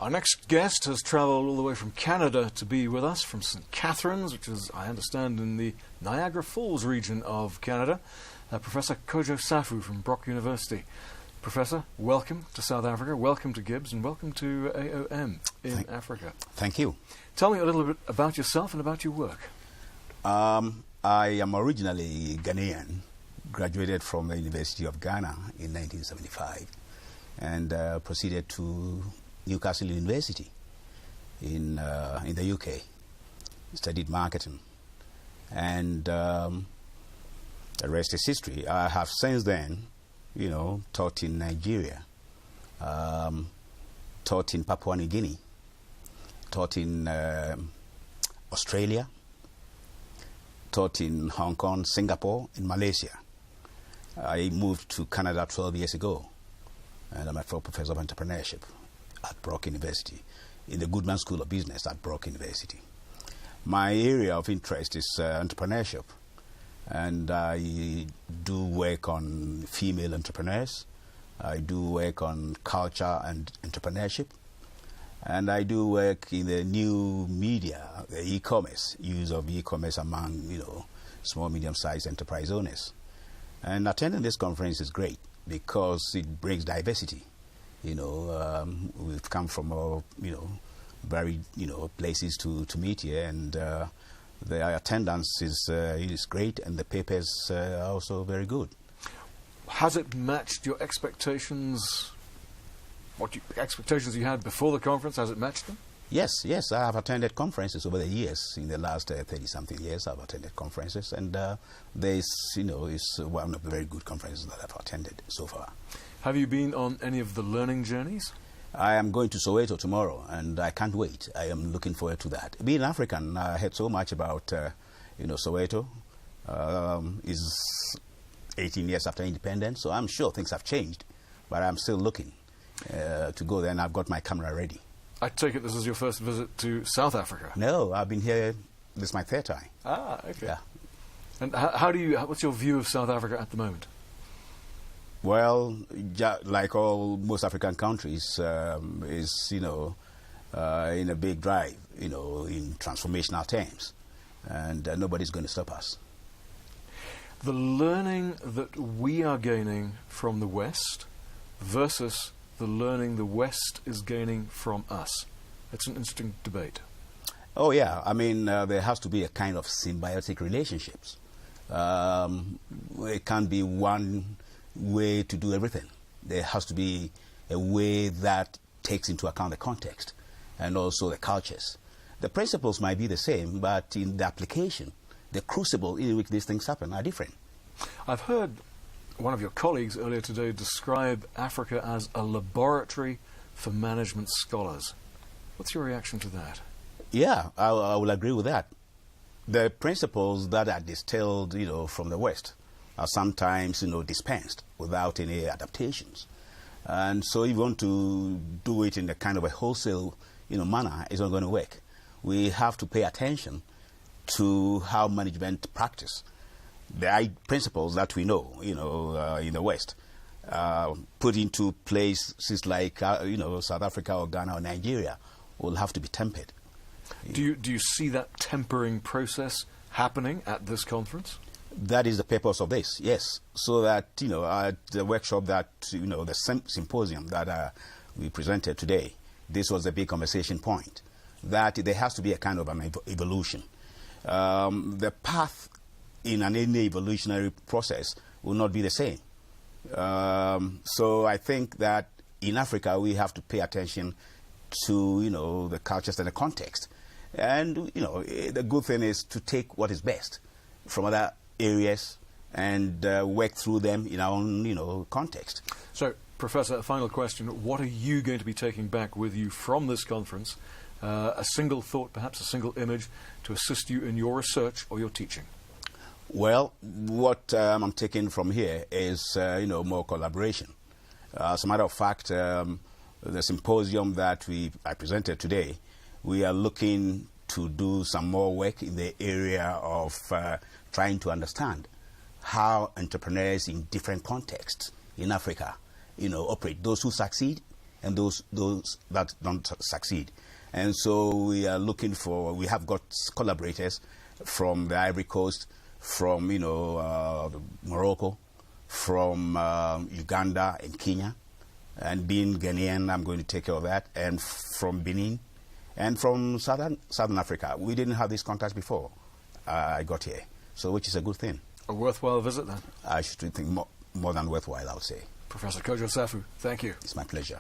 Our next guest has travelled all the way from Canada to be with us, from St. Catharines, which is, I understand, in the Niagara Falls region of Canada. Professor Kojo Saffu from Brock University. Professor, welcome to South Africa, welcome to Gibbs, and welcome to AOM in Africa. Thank you. Tell me a little bit about yourself and about your work. I am originally Ghanaian, graduated from the University of Ghana in 1975, and proceeded to Newcastle University in the UK. Studied marketing, and the rest is history. I have since then, taught in Nigeria, taught in Papua New Guinea, taught in Australia, taught in Hong Kong, Singapore, in Malaysia. I moved to Canada 12 years ago, and I'm a full professor of entrepreneurship at Brock University, in the Goodman School of Business at Brock University. My area of interest is entrepreneurship, and I do work on female entrepreneurs. I do work on culture and entrepreneurship, and I do work in the new media, the e-commerce, use of e-commerce among small, medium-sized enterprise owners. And attending this conference is great because it brings diversity. We've come from very places to meet here, and the attendance is great, and the papers are also very good. Has it matched your expectations? Expectations you had before the conference? Has it matched them? Yes. I have attended conferences over the years. In the last 30-something years, I've attended conferences, and this, is one of the very good conferences that I've attended so far. Have you been on any of the learning journeys? I am going to Soweto tomorrow, and I can't wait. I am looking forward to that. Being African, I heard so much about, Soweto. Is 18 years after independence, so I'm sure things have changed, but I'm still looking to go there, and I've got my camera ready. I take it this is your first visit to South Africa? No, I've been here, this is my third time. Ah, okay. Yeah. And what's your view of South Africa at the moment? Well, like most African countries, is in a big drive, in transformational terms, and nobody's going to stop us. The learning that we are gaining from the West versus the learning the West is gaining from us. It's an interesting debate. Oh yeah, I mean there has to be a kind of symbiotic relationships. It can't be one way to do everything. There has to be a way that takes into account the context and also the cultures. The principles might be the same, but in the application, the crucible in which these things happen are different. I've heard one of your colleagues earlier today describe Africa as a laboratory for management scholars. What's your reaction to that? Yeah, I will agree with that. The principles that are distilled, from the West are sometimes, dispensed without any adaptations. And so if you want to do it in a kind of a wholesale, manner, it's not going to work. We have to pay attention to how management practice. The principles that we know, in the West, put into places like, South Africa or Ghana or Nigeria will have to be tempered. Do you see that tempering process happening at this conference? That is the purpose of this, yes. So that, at the workshop that, the symposium that we presented today, this was a big conversation point, that there has to be a kind of an evolution. The path in any evolutionary process will not be the same. So I think that in Africa we have to pay attention to, the cultures and the context. And, the good thing is to take what is best from other areas and work through them in our own, context. So, Professor, a final question. What are you going to be taking back with you from this conference? A single thought, perhaps a single image, to assist you in your research or your teaching? Well, what I'm taking from here is, more collaboration. As a matter of fact, the symposium that I presented today, we are looking to do some more work in the area of trying to understand how entrepreneurs in different contexts in Africa, operate. Those who succeed and those that don't succeed. And so we are looking for, we have got collaborators from the Ivory Coast, from, Morocco, from Uganda and Kenya. And being Ghanaian, I'm going to take care of that. And from Benin and from Southern Africa. We didn't have these contacts before I got here, so which is a good thing. A worthwhile visit, then? I should think more than worthwhile, I would say. Professor Kojo Saffu, thank you. It's my pleasure.